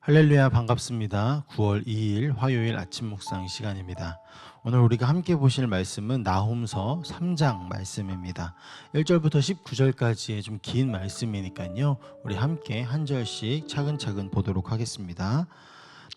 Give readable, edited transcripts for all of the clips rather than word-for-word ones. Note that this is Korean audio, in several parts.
할렐루야, 반갑습니다. 9월 2일 화요일 아침 묵상 시간입니다. 오늘 우리가 함께 보실 말씀은 나훔서 3장 말씀입니다. 1절부터 19절까지의 좀 긴 말씀이니까요, 우리 함께 한 절씩 차근차근 보도록 하겠습니다.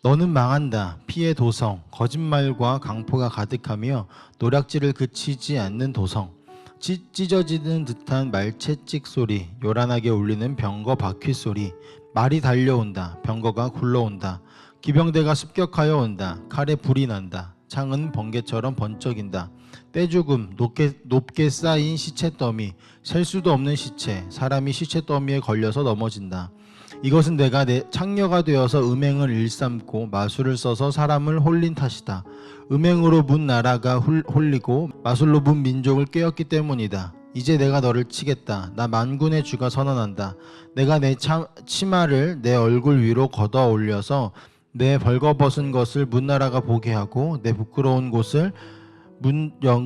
너는 망한다. 피의 도성, 거짓말과 강포가 가득하며 노략질을 그치지 않는 도성, 찢어지는 듯한 말채찍 소리, 요란하게 울리는 병거 바퀴 소리, 말이 달려온다. 병거가 굴러온다. 기병대가 습격하여 온다. 칼에 불이 난다. 창은 번개처럼 번쩍인다. 떼죽음, 높게 쌓인 시체 더미, 셀 수도 없는 시체, 사람이 시체 더미에 걸려서 넘어진다. 이것은 내가 내 창녀가 되어서 음행을 일삼고 마술을 써서 사람을 홀린 탓이다. 음행으로 문 나라가 홀리고 마술로 문 민족을 깨었기 때문이다. 이제 내가 너를 치겠다. 나 만군의 주가 선언한다. 내가 내 치마를 내 얼굴 위로 걷어 올려서 내 벌거벗은 것을 문나라가 보게 하고 내 부끄러운 곳을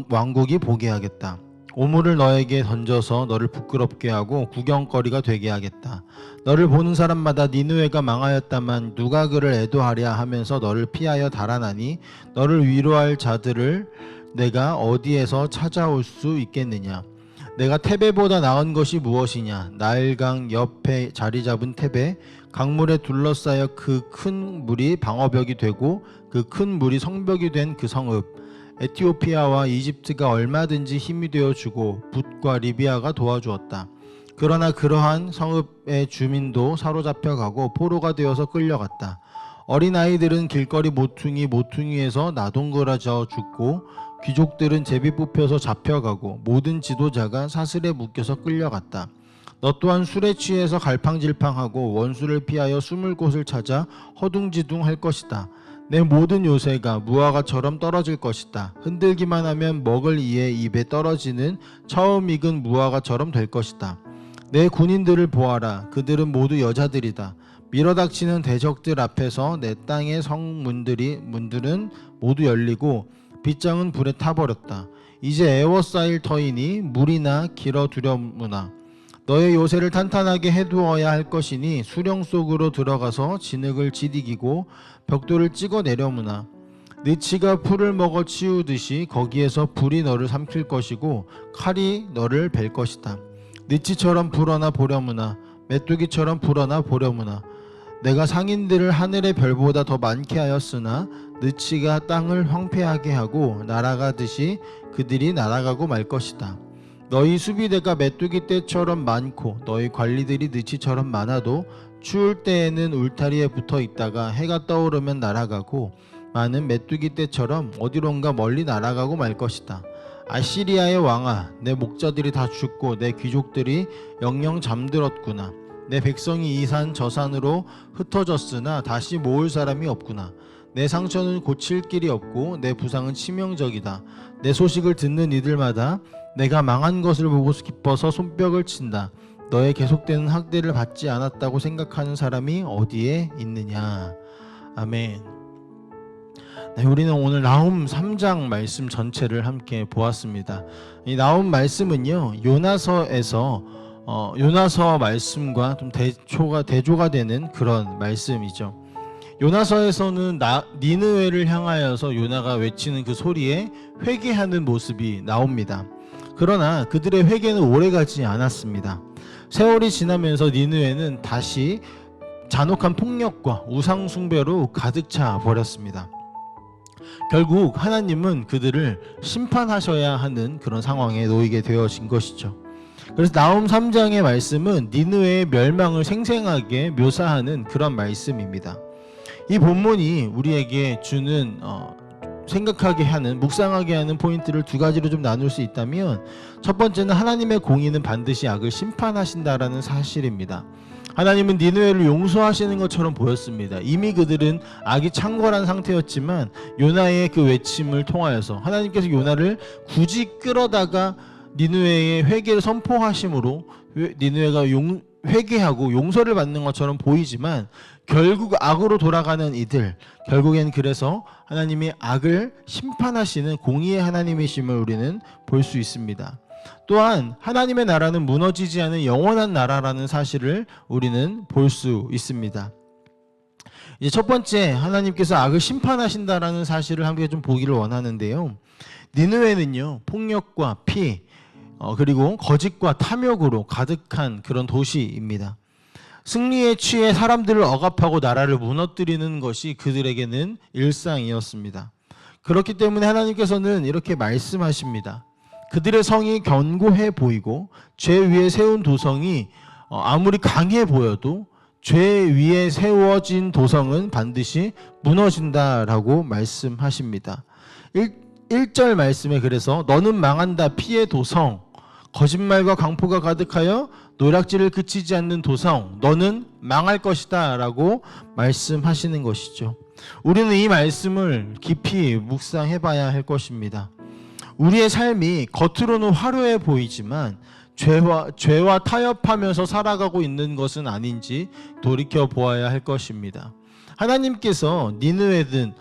왕국이 보게 하겠다. 오물을 너에게 던져서 너를 부끄럽게 하고 구경거리가 되게 하겠다. 너를 보는 사람마다 니느웨가 망하였다만 누가 그를 애도하랴 하면서 너를 피하여 달아나니 너를 위로할 자들을 내가 어디에서 찾아올 수 있겠느냐. 내가 테베보다 나은 것이 무엇이냐. 나일강 옆에 자리 잡은 테베, 강물에 둘러싸여 그 큰 물이 방어벽이 되고 그 큰 물이 성벽이 된 그 성읍. 에티오피아와 이집트가 얼마든지 힘이 되어주고 붓과 리비아가 도와주었다. 그러나 그러한 성읍의 주민도 사로잡혀가고 포로가 되어서 끌려갔다. 어린아이들은 길거리 모퉁이에서 나동거라져 죽고 귀족들은 제비 뽑혀서 잡혀가고 모든 지도자가 사슬에 묶여서 끌려갔다. 너 또한 술에 취해서 갈팡질팡하고 원수를 피하여 숨을 곳을 찾아 허둥지둥할 것이다. 내 모든 요새가 무화과처럼 떨어질 것이다. 흔들기만 하면 먹을 이의 입에 떨어지는 처음 익은 무화과처럼 될 것이다. 내 군인들을 보아라. 그들은 모두 여자들이다. 밀어닥치는 대적들 앞에서 내 땅의 문들은 모두 열리고 빗장은 불에 타버렸다. 이제 애워싸일 터이니 물이나 길어두려무나. 너의 요새를 탄탄하게 해두어야 할 것이니 수령 속으로 들어가서 진흙을 지디기고 벽돌을 찍어내려무나. 느치가 풀을 먹어 치우듯이 거기에서 불이 너를 삼킬 것이고 칼이 너를 벨 것이다. 느치처럼 불어나 보려무나. 메뚜기처럼 불어나 보려무나. 내가 상인들을 하늘의 별보다 더 많게 하였으나 느치가 땅을 황폐하게 하고 날아가듯이 그들이 날아가고 말 것이다. 너희 수비대가 메뚜기 떼처럼 많고 너희 관리들이 느치처럼 많아도 추울 때에는 울타리에 붙어 있다가 해가 떠오르면 날아가고 많은 메뚜기 떼처럼 어디론가 멀리 날아가고 말 것이다. 아시리아의 왕아, 내 목자들이 다 죽고 내 귀족들이 영영 잠들었구나. 내 백성이 이 산 저 산으로 흩어졌으나 다시 모을 사람이 없구나. 내 상처는 고칠 길이 없고 내 부상은 치명적이다. 내 소식을 듣는 이들마다 내가 망한 것을 보고 기뻐서 손뼉을 친다. 너의 계속되는 학대를 받지 않았다고 생각하는 사람이 어디에 있느냐. 아멘. 네, 우리는 오늘 나훔 3장 말씀 전체를 함께 보았습니다. 이 나훔 말씀은요, 요나서에서 요나서 말씀과 좀 대조가 되는 그런 말씀이죠. 요나서에서는 니느웨를 향하여서 요나가 외치는 그 소리에 회개하는 모습이 나옵니다. 그러나 그들의 회개는 오래가지 않았습니다. 세월이 지나면서 니느웨는 다시 잔혹한 폭력과 우상 숭배로 가득 차 버렸습니다. 결국 하나님은 그들을 심판하셔야 하는 그런 상황에 놓이게 되어진 것이죠. 그래서 나훔 3장의 말씀은 니느웨의 멸망을 생생하게 묘사하는 그런 말씀입니다. 이 본문이 우리에게 주는 생각하게 하는, 묵상하게 하는 포인트를 두 가지로 좀 나눌 수 있다면, 첫 번째는 하나님의 공의는 반드시 악을 심판하신다라는 사실입니다. 하나님은 니느웨를 용서하시는 것처럼 보였습니다. 이미 그들은 악이 창궐한 상태였지만 요나의 그 외침을 통하여서 하나님께서 요나를 굳이 끌어다가 니느웨의 회개를 선포하심으로 니느웨가 회개하고 용서를 받는 것처럼 보이지만 결국 악으로 돌아가는 이들, 결국엔 그래서 하나님이 악을 심판하시는 공의의 하나님이심을 우리는 볼 수 있습니다. 또한 하나님의 나라는 무너지지 않은 영원한 나라라는 사실을 우리는 볼 수 있습니다. 이제 첫 번째, 하나님께서 악을 심판하신다라는 사실을 함께 좀 보기를 원하는데요. 니느웨는요, 폭력과 피, 그리고 거짓과 탐욕으로 가득한 그런 도시입니다. 승리에 취해 사람들을 억압하고 나라를 무너뜨리는 것이 그들에게는 일상이었습니다. 그렇기 때문에 하나님께서는 이렇게 말씀하십니다. 그들의 성이 견고해 보이고 죄 위에 세운 도성이 아무리 강해 보여도 죄 위에 세워진 도성은 반드시 무너진다라고 말씀하십니다. 1절 말씀에 그래서 너는 망한다 피의 도성, 거짓말과 강포가 가득하여 노략질을 그치지 않는 도성, 너는 망할 것이다 라고 말씀하시는 것이죠. 우리는 이 말씀을 깊이 묵상해 봐야 할 것입니다. 우리의 삶이 겉으로는 화려해 보이지만 죄와 타협하면서 살아가고 있는 것은 아닌지 돌이켜 보아야 할 것입니다. 하나님께서 니느웨든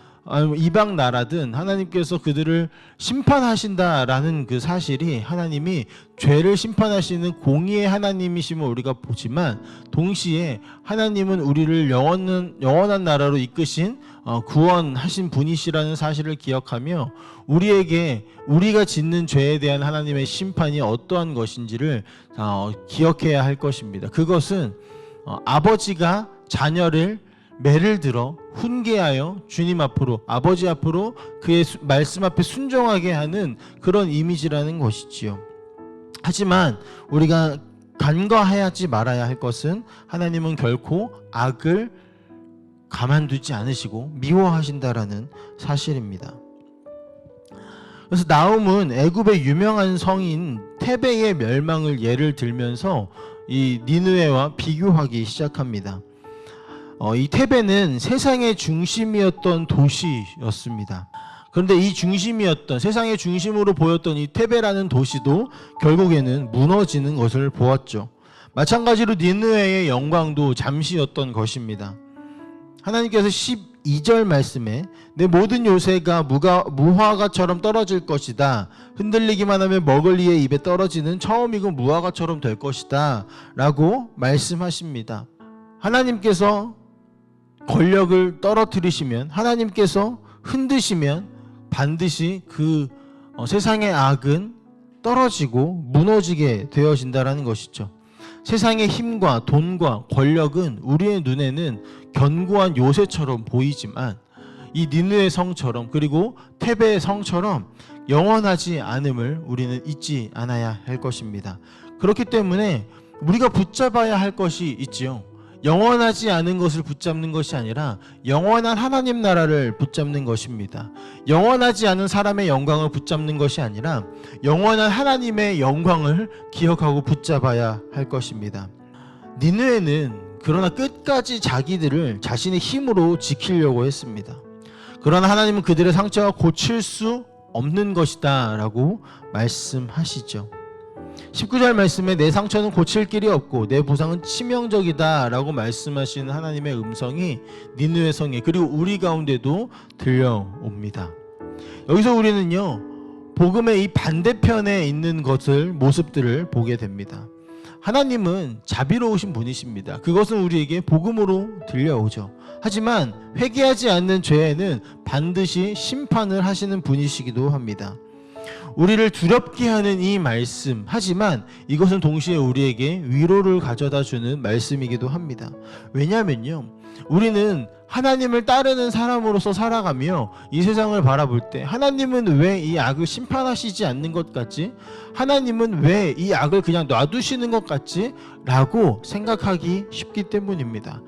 이방 나라든 하나님께서 그들을 심판하신다라는 그 사실이 하나님이 죄를 심판하시는 공의의 하나님이심을 우리가 보지만 동시에 하나님은 우리를 영원한 나라로 이끄신 구원하신 분이시라는 사실을 기억하며 우리에게 우리가 짓는 죄에 대한 하나님의 심판이 어떠한 것인지를 기억해야 할 것입니다. 그것은 아버지가 자녀를 매를 들어 훈계하여 주님 앞으로 아버지 앞으로 그의 말씀 앞에 순종하게 하는 그런 이미지라는 것이지요. 하지만 우리가 간과하지 말아야 할 것은 하나님은 결코 악을 가만두지 않으시고 미워하신다라는 사실입니다. 그래서 나훔은 애굽의 유명한 성인 테베의 멸망을 예를 들면서 이 니느웨와 비교하기 시작합니다. 이 테베는 세상의 중심이었던 도시였습니다. 그런데 이 중심이었던 세상의 중심으로 보였던 이 테베라는 도시도 결국에는 무너지는 것을 보았죠. 마찬가지로 니느웨의 영광도 잠시였던 것입니다. 하나님께서 12절 말씀에 내 모든 요새가 무화과처럼 떨어질 것이다. 흔들리기만 하면 먹을 이의 입에 떨어지는 처음 익은 무화과처럼 될 것이다 라고 말씀하십니다. 하나님께서 권력을 떨어뜨리시면, 하나님께서 흔드시면 반드시 그 세상의 악은 떨어지고 무너지게 되어진다는 것이죠. 세상의 힘과 돈과 권력은 우리의 눈에는 견고한 요새처럼 보이지만 이 니느웨 성처럼 그리고 테베의 성처럼 영원하지 않음을 우리는 잊지 않아야 할 것입니다. 그렇기 때문에 우리가 붙잡아야 할 것이 있지요. 영원하지 않은 것을 붙잡는 것이 아니라 영원한 하나님 나라를 붙잡는 것입니다. 영원하지 않은 사람의 영광을 붙잡는 것이 아니라 영원한 하나님의 영광을 기억하고 붙잡아야 할 것입니다. 니느웨는 그러나 끝까지 자기들을 자신의 힘으로 지키려고 했습니다. 그러나 하나님은 그들의 상처가 고칠 수 없는 것이다 라고 말씀하시죠. 19절 말씀에 내 상처는 고칠 길이 없고 내 부상은 치명적이다 라고 말씀하시는 하나님의 음성이 니느웨 성에 그리고 우리 가운데도 들려옵니다. 여기서 우리는요 복음의 이 반대편에 있는 모습들을 보게 됩니다. 하나님은 자비로우신 분이십니다. 그것은 우리에게 복음으로 들려오죠. 하지만 회개하지 않는 죄에는 반드시 심판을 하시는 분이시기도 합니다. 우리를 두렵게 하는 이 말씀, 하지만 이것은 동시에 우리에게 위로를 가져다 주는 말씀이기도 합니다. 왜냐하면요 우리는 하나님을 따르는 사람으로서 살아가며 이 세상을 바라볼 때 하나님은 왜 이 악을 심판하시지 않는 것 같지? 하나님은 왜 이 악을 그냥 놔두시는 것 같지? 라고 생각하기 쉽기 때문입니다.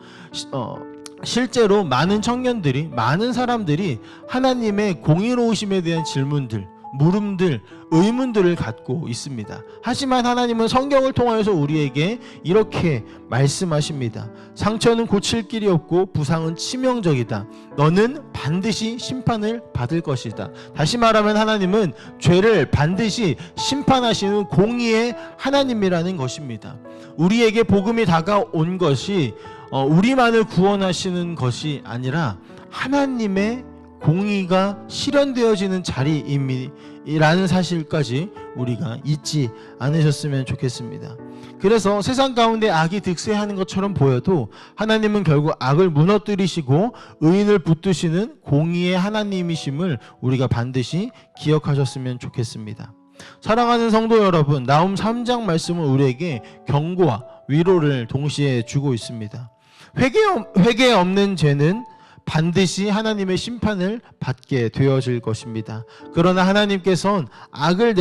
실제로 많은 청년들이, 많은 사람들이 하나님의 공의로우심에 대한 질문들, 물음들, 의문들을 갖고 있습니다. 하지만 하나님은 성경을 통하여서 우리에게 이렇게 말씀하십니다. 상처는 고칠 길이 없고 부상은 치명적이다. 너는 반드시 심판을 받을 것이다. 다시 말하면 하나님은 죄를 반드시 심판하시는 공의의 하나님이라는 것입니다. 우리에게 복음이 다가온 것이 우리만을 구원하시는 것이 아니라 하나님의 공의가 실현되어지는 자리라는 사실까지 우리가 잊지 않으셨으면 좋겠습니다. 그래서 세상 가운데 악이 득세하는 것처럼 보여도 하나님은 결국 악을 무너뜨리시고 의인을 붙드시는 공의의 하나님이심을 우리가 반드시 기억하셨으면 좋겠습니다. 사랑하는 성도 여러분, 나훔 3장 말씀은 우리에게 경고와 위로를 동시에 주고 있습니다. 회개 없는 죄는 반드시 하나님의 심판을 받게 되어질 것입니다. 그러나 하나님께서는 악을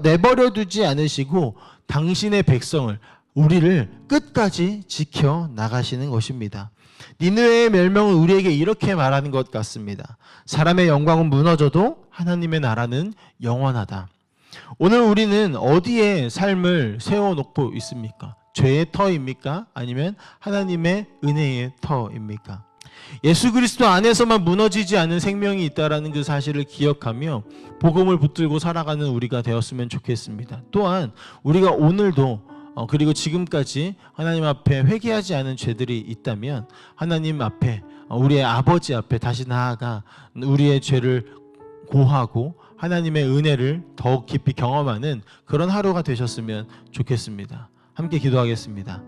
내버려 두지 않으시고 당신의 백성을, 우리를 끝까지 지켜 나가시는 것입니다. 니느웨의 멸망은 우리에게 이렇게 말하는 것 같습니다. 사람의 영광은 무너져도 하나님의 나라는 영원하다. 오늘 우리는 어디에 삶을 세워놓고 있습니까? 죄의 터입니까? 아니면 하나님의 은혜의 터입니까? 예수 그리스도 안에서만 무너지지 않은 생명이 있다는 그 사실을 기억하며 복음을 붙들고 살아가는 우리가 되었으면 좋겠습니다. 또한 우리가 오늘도 그리고 지금까지 하나님 앞에 회개하지 않은 죄들이 있다면 하나님 앞에, 우리의 아버지 앞에 다시 나아가 우리의 죄를 고하고 하나님의 은혜를 더욱 깊이 경험하는 그런 하루가 되셨으면 좋겠습니다. 함께 기도하겠습니다.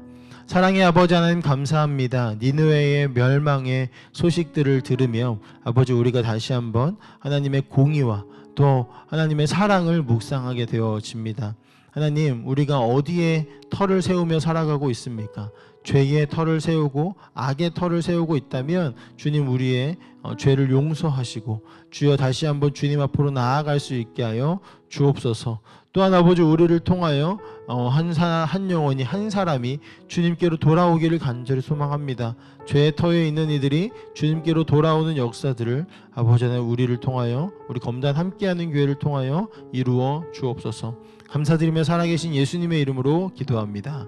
사랑의 아버지 하나님, 감사합니다. 니느웨의 멸망의 소식들을 들으며 아버지, 우리가 다시 한번 하나님의 공의와 또 하나님의 사랑을 묵상하게 되어집니다. 하나님, 우리가 어디에 터를 세우며 살아가고 있습니까? 죄의 터를 세우고 악의 터를 세우고 있다면 주님, 우리의 죄를 용서하시고 주여 다시 한번 주님 앞으로 나아갈 수 있게 하여 주옵소서. 또한 아버지, 우리를 통하여 한 영혼이, 한 사람이 주님께로 돌아오기를 간절히 소망합니다. 죄의 터에 있는 이들이 주님께로 돌아오는 역사들을 아버지 하나님, 우리를 통하여, 우리 검단 함께하는 교회를 통하여 이루어 주옵소서. 감사드리며 살아계신 예수님의 이름으로 기도합니다.